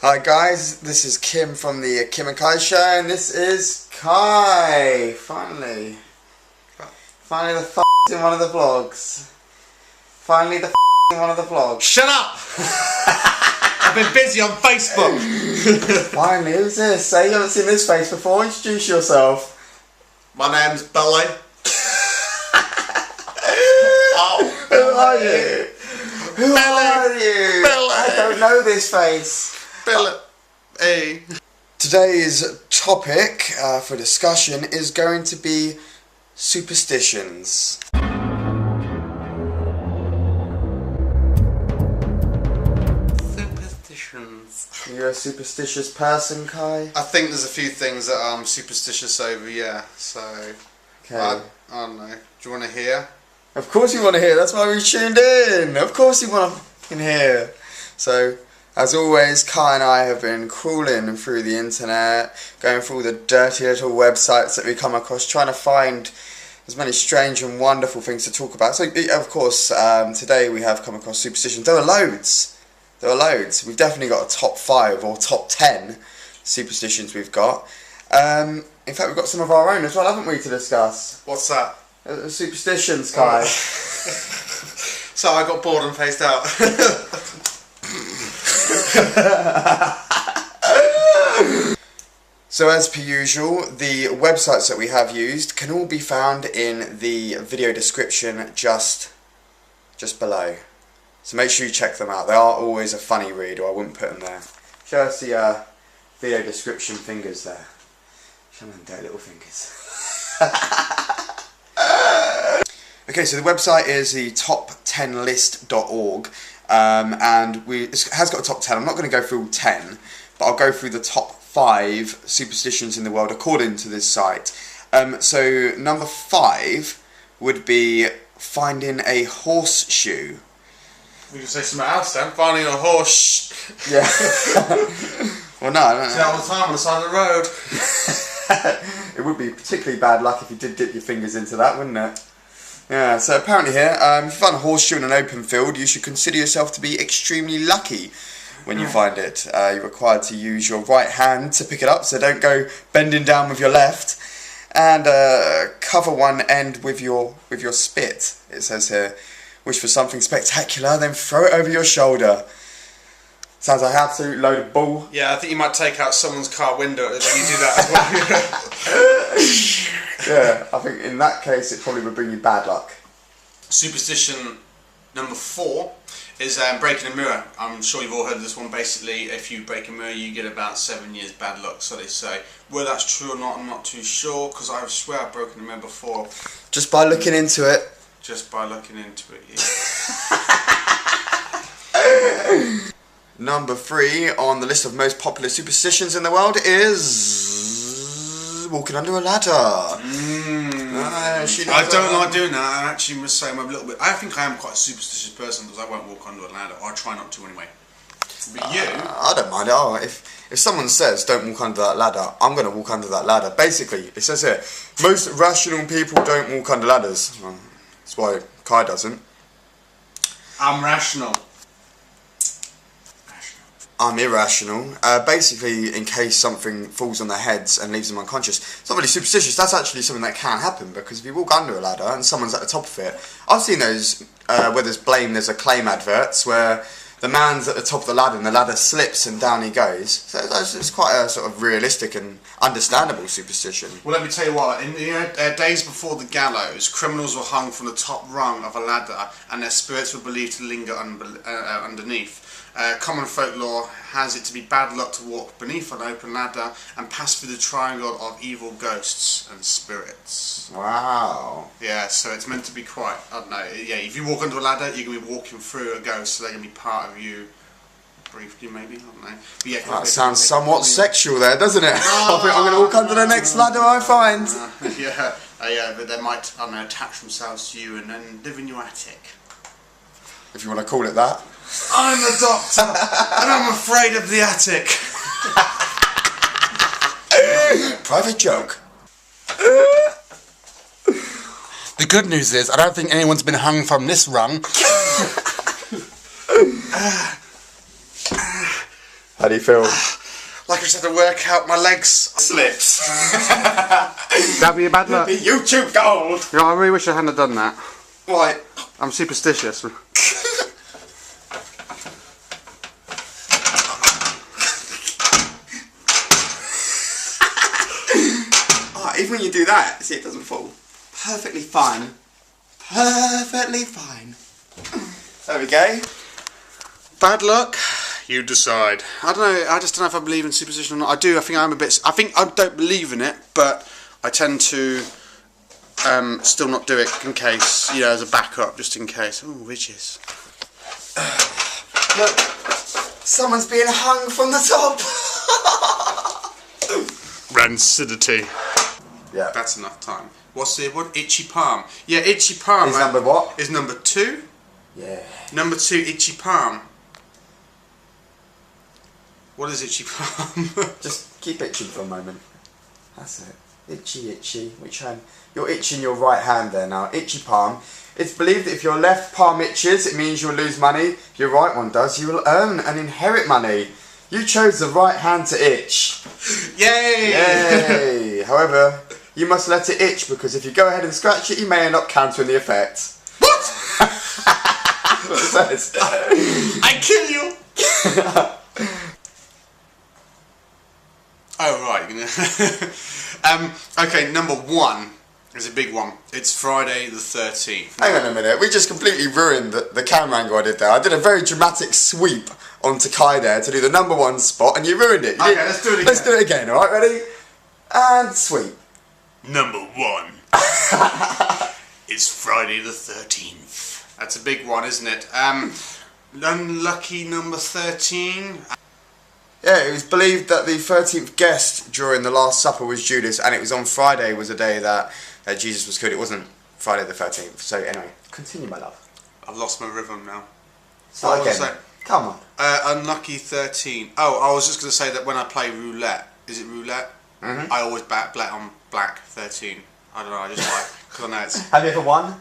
Hi guys, this is Kim from the Kim and Kai Show, and this is Kai. Finally the in one of the vlogs. Finally the in one of the vlogs. Shut up! I've been busy on Facebook. Finally, who's this? Say you haven't seen this face before. Introduce yourself. My name's Billy. Who are you? Who are you? Billy. I don't know this face. Billy. Hey. Today's topic for discussion is going to be superstitions. Superstitions. You're a superstitious person, Kai? I think there's a few things that I'm superstitious over, yeah. So, Okay. I don't know. Do you want to hear? Of course you want to hear, that's why we tuned in. Of course you want to hear. So, as always, Kai and I have been crawling through the internet, going through all the dirty little websites that we come across, trying to find as many strange and wonderful things to talk about. So, of course, today we have come across superstitions. There are loads. We've definitely got a top 5 or top 10 superstitions we've got. In fact, we've got some of our own as well, haven't we, to discuss? What's that? Superstitions, Kai. So I got bored and phased out. So as per usual, the websites that we have used can all be found in the video description just below. So make sure you check them out. They are always a funny read, or I wouldn't put them there. Show us the video description fingers there. Show them dirty little fingers. Okay, so the website is the top10list.org, and it has got a top 10. I'm not going to go through all 10, but I'll go through the top 5 superstitions in the world according to this site. So number 5 would be finding a horseshoe. We can say something else then. Finding a horse. Yeah. Well, no, I don't know. See that all the time on the side of the road. It would be particularly bad luck if you did dip your fingers into that, wouldn't it? Yeah, so apparently here, if you find a horseshoe in an open field, you should consider yourself to be extremely lucky when you find it. You're required to use your right hand to pick it up, so don't go bending down with your left. And cover one end with your spit, it says here. Wish for something spectacular, then throw it over your shoulder. Sounds like an absolute load of bull. Yeah, I think you might take out someone's car window when you do that as well. Yeah, I think in that case it probably would bring you bad luck. Superstition number 4 is breaking a mirror. I'm sure you've all heard of this one. Basically, if you break a mirror, you get about 7 years bad luck, so they say. Whether that's true or not, I'm not too sure, because I swear I've broken a mirror before. Just by looking into it. Just by looking into it, yeah. Number 3 on the list of most popular superstitions in the world is walking under a ladder. I don't like doing that. I actually must say I'm a little bit. I think I am quite a superstitious person because I won't walk under a ladder, or I try not to anyway. But you? I don't mind. Oh, if someone says don't walk under that ladder, I'm going to walk under that ladder. Basically, it says here, most rational people don't walk under ladders. Well, that's why Kai doesn't. I'm rational. I'm irrational. Basically, in case something falls on their heads and leaves them unconscious. It's not really superstitious. That's actually something that can happen, because if you walk under a ladder and someone's at the top of it, I've seen those where there's blame, there's a claim adverts where the man's at the top of the ladder and the ladder slips and down he goes. So it's quite a sort of realistic and understandable superstition. Well, let me tell you what. In days before the gallows, criminals were hung from the top rung of a ladder, and their spirits were believed to linger underneath. Common folklore has it to be bad luck to walk beneath an open ladder and pass through the triangle of evil ghosts and spirits. Wow. Yeah, so it's meant to be quite, I don't know, yeah, if you walk under a ladder, you're going to be walking through a ghost, so they're going to be part of you, briefly maybe, I don't know. But yeah, that sounds somewhat sexual there, doesn't it? I think I'm going to walk under the next ladder I find. Yeah, but they might, I don't know, attach themselves to you and then live in your attic. If you want to call it that. I'm the doctor, and I'm afraid of the attic. Private joke. The good news is, I don't think anyone's been hung from this rung. How do you feel? Like I just had to work out my legs. Slips. That'd be a bad luck. YouTube gold. You know, I really wish I hadn't done that. Right. I'm superstitious. Even when you do that, see, it doesn't fall. Perfectly fine. Perfectly fine. There we go. Bad luck. You decide. I don't know. I just don't know if I believe in superstition or not. I do. I think I'm a bit. I think I don't believe in it, but I tend to still not do it in case, you know, as a backup, just in case. Oh, witches. Look, someone's being hung from the top. Rancidity. Yeah. That's enough time. What's the one? Itchy palm. Yeah, itchy palm. Is number what? Is number 2. Yeah. Number 2, itchy palm. What is itchy palm? Just keep itching for a moment. That's it. Itchy, itchy. Which hand? You're itching your right hand there now. Itchy palm. It's believed that if your left palm itches, it means you'll lose money. If your right one does, you will earn and inherit money. You chose the right hand to itch. Yay! Yay! However, you must let it itch, because if you go ahead and scratch it, you may end up countering the effect. What? What it says. I kill you! Oh, right. Okay, number 1 is a big one. It's Friday the 13th. Hang on a minute, we just completely ruined the camera angle I did there. I did a very dramatic sweep onto Kai there to do the number 1 spot, and you ruined it. Okay, let's do it again. Let's do it again, alright? Ready? And sweep. Number 1 is Friday the 13th. That's a big one, isn't it? Unlucky number 13. Yeah, it was believed that the 13th guest during the Last Supper was Judas, and it was on Friday was the day that Jesus was killed. It wasn't Friday the 13th. So anyway, continue, my love. I've lost my rhythm now. Start again. Come on. Unlucky 13. Oh, I was just going to say that when I play roulette, is it roulette? Mm-hmm. I always bet on black 13. I don't know, I just like, because I know it's... Have you ever won?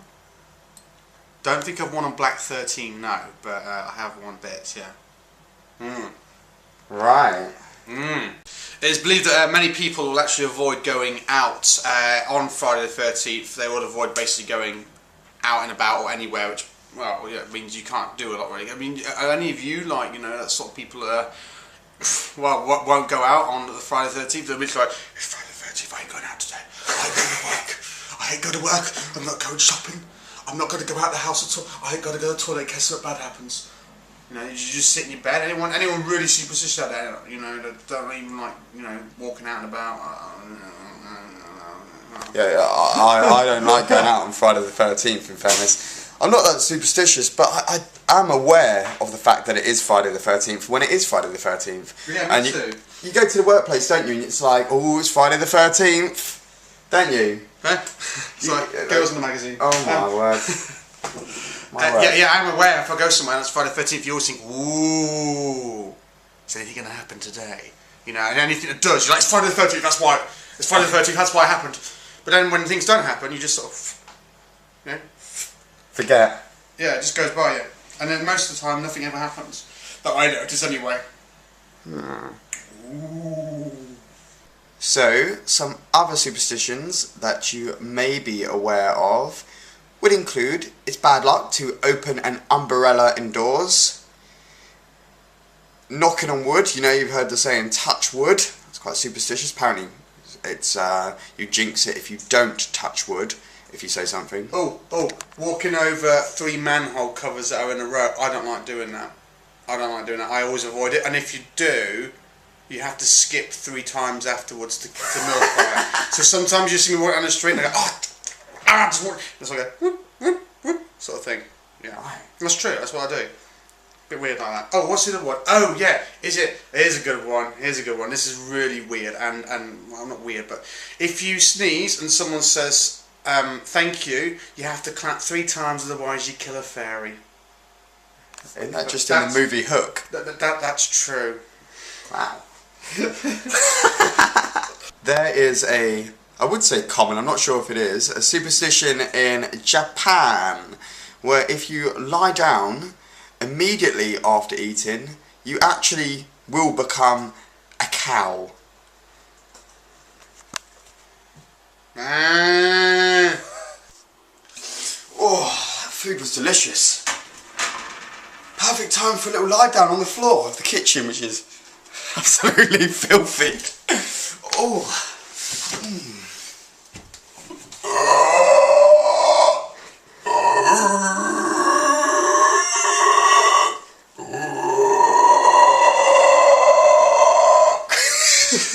Don't think I've won on black 13, no, but I have won bets, yeah. Right. It's believed that many people will actually avoid going out on Friday the 13th. They will avoid basically going out and about or anywhere, which, well, yeah, it means you can't do a lot really. I mean, are any of you, like, you know, that sort of people that well, won't go out on the Friday the 13th? They'll be like, it's Friday the 13th, I ain't going out today. I ain't going to work. I ain't going to work. I'm not going shopping. I'm not going to go out the house at all. I ain't going to go to the toilet in case something bad happens. You know, you just sit in your bed. Anyone really superstitious out there, you know, that don't even like, you know, walking out and about. Yeah, I don't like going out on Friday the 13th, in fairness. I'm not that superstitious, but I am aware of the fact that it is Friday the 13th when it is Friday the 13th. Yeah, and me too. You go to the workplace, don't you, and it's like, oh, it's Friday the 13th, don't you? Huh? It's like girls in the magazine. Oh my word. Yeah, I'm aware if I go somewhere and it's Friday the 13th, you always think, ooh, is anything going to happen today? You know, and anything that does, you're like, it's Friday the 13th, that's why, it's Friday the 13th, that's why it happened. But then when things don't happen, you just sort of, you know. Forget. Yeah, it just goes by you. And then most of the time, nothing ever happens. That I notice anyway. Ooh. So, some other superstitions that you may be aware of would include, it's bad luck to open an umbrella indoors. Knocking on wood, you know, you've heard the saying touch wood. It's quite superstitious. Apparently, it's you jinx it if you don't touch wood, if you say something. Oh, walking over 3 manhole covers that are in a row. I don't like doing that. I always avoid it. And if you do, you have to skip 3 times afterwards to milk it. So sometimes you see me walking down the street and I go, just walk. It's like a whoop, whoop, whoop sort of thing. Yeah, that's true. That's what I do. Bit weird like that. Oh, what's the other one? Oh yeah, is it? Here's a good one. Here's a good one. This is really weird and well, not weird, but if you sneeze and someone says thank you, you have to clap 3 times, otherwise you kill a fairy. Isn't that just in the movie Hook? That's true. Wow. There is I would say common, I'm not sure if it is, a superstition in Japan where if you lie down immediately after eating, you actually will become a cow. Oh, that food was delicious. Perfect time for a little lie down on the floor of the kitchen, which is absolutely filthy. Oh.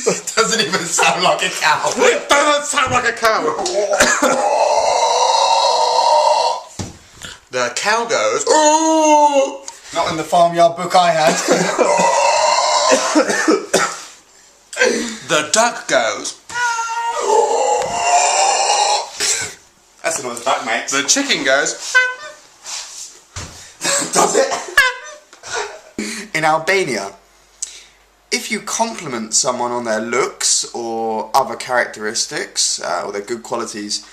It doesn't even sound like a cow. It doesn't sound like a cow. The cow goes, Oh! Not in the farmyard book I had. the duck goes, That's the noise the duck makes. the chicken goes, Does it? In Albania, if you compliment someone on their looks or other characteristics, or their good qualities,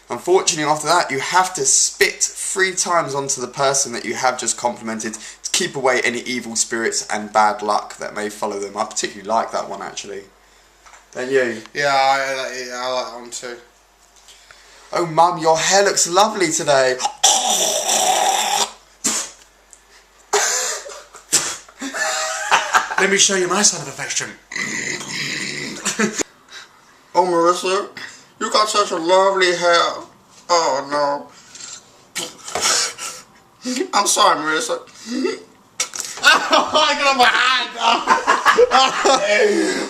unfortunately after that you have to spit 3 times onto the person that you have just complimented to keep away any evil spirits and bad luck that may follow them. I particularly like that one actually. Don't you? Yeah, I like that one too. Oh mum, your hair looks lovely today. Let me show you my side of affection. Oh Marissa, you got such a lovely hair. Oh no. I'm sorry Marissa. I got my hand.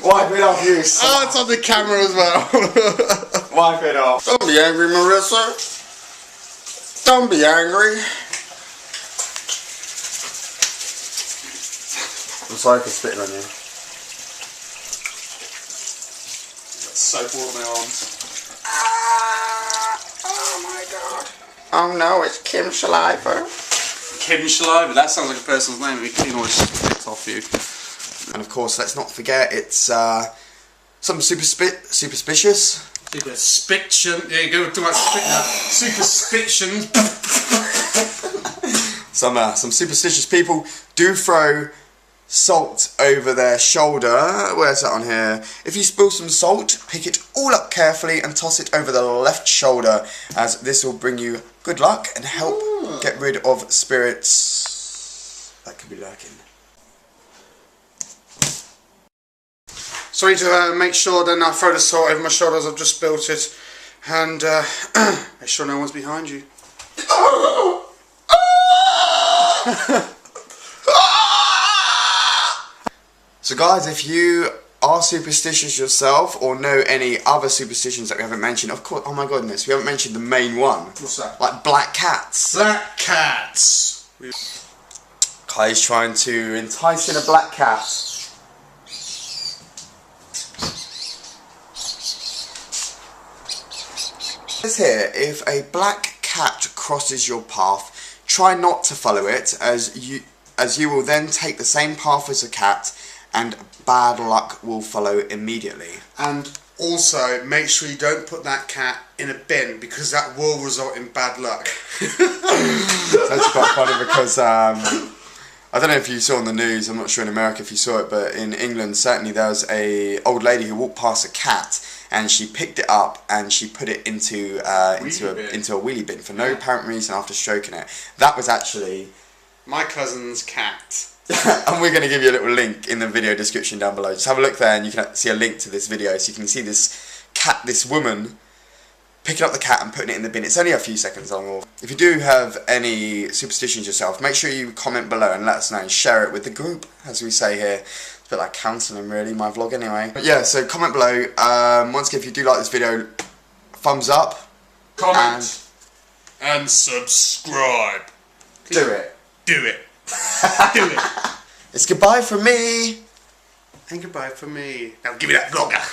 Wipe it off you. Oh, it's on the camera as well. Wipe it off. Don't be angry Marissa. Don't be angry. I'm sorry for spitting on you. Soap all on my arms. Oh my god. Oh no, it's Kim Saliva. Kim Saliva, that sounds like a person's name. We clean all this spit off you. And of course, let's not forget it's something superstitious. Superstition. Yeah, you go too much spit now. Superstitions. Some superstitious people do throw salt over their shoulder. Where's that on here? If you spill some salt, pick it all up carefully and toss it over the left shoulder, as this will bring you good luck and help get rid of spirits that could be lurking. So I need to make sure then I throw the salt over my shoulders. I've just spilt it, and make sure no one's behind you. So guys, if you are superstitious yourself or know any other superstitions that we haven't mentioned, of course, oh my goodness, we haven't mentioned the main one. What's that? Like black cats. Black cats. Kai's trying to entice in a black cat. It says here, if a black cat crosses your path, try not to follow it, as you will then take the same path as a cat, and bad luck will follow immediately. And also, make sure you don't put that cat in a bin, because that will result in bad luck. That's quite funny because I don't know if you saw on the news, I'm not sure in America if you saw it, but in England certainly there was a old lady who walked past a cat and she picked it up and she put it into a wheelie bin for no apparent reason after stroking it. That was actually my cousin's cat. And we're going to give you a little link in the video description down below. Just have a look there and you can see a link to this video so you can see this cat, this woman picking up the cat and putting it in the bin. It's only a few seconds long. If you do have any superstitions yourself, make sure you comment below and let us know and share it with the group, as we say here. It's a bit like counselling really, my vlog anyway. But yeah, so comment below. Once again, if you do like this video, thumbs up. Comment. And subscribe. Do it. Do it. Do it. It's goodbye from me. And goodbye from me. Now give me that vlogger.